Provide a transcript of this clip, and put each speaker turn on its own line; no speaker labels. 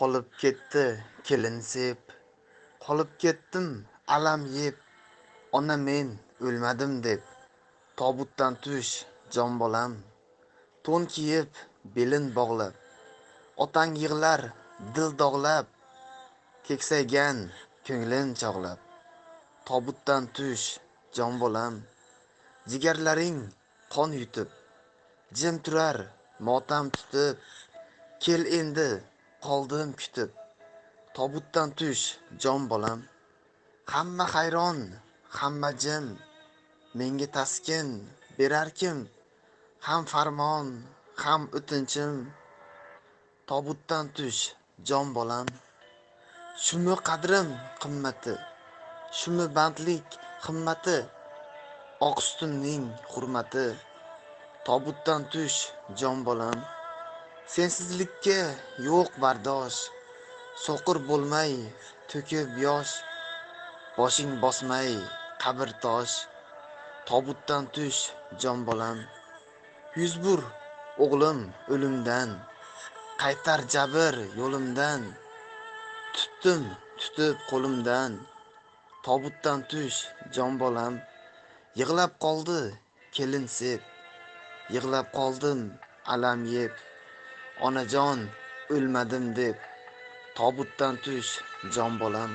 Qolib ketdi kelin sep, qolib ketdim alam yeb, ona men o'lmadim deb, tobutdan tush jon bolam, to'n kiyib belin bog'lab, otang yig'lar dil dog'lab, keksaygan ko'nglin chog'lab, tobutdan tush jon bolam, jigarlaring qon yutib, jim turar motam tutib, kel endi qoldim kutib, tobutdan tush jon bolam, hamma hayron, hamma jim, menga taskin berar kim, ham farmon, ham o'tinchim, tobutdan tush jon bolam, shumi qadrim qimmati, shumi bandlik himmati, oq sutimning hurmati, tobutdan tush jon bolam, sensizlikka yo'q bardosh, so'qir bo'lmay to'kib yosh, boshing bosmay qabr tosh, tobutdan tush jon bolam, yuz bur o'g'lim o'limdan, qaytar jabr yo'limdan, tutdim tutib qo'limdan, tobutdan tush jon bolam, yig'lab qoldi kelin sep, yig'lab qoldim alam yeb, onajon o'lmadim deb, tobutdan tush jon bolam.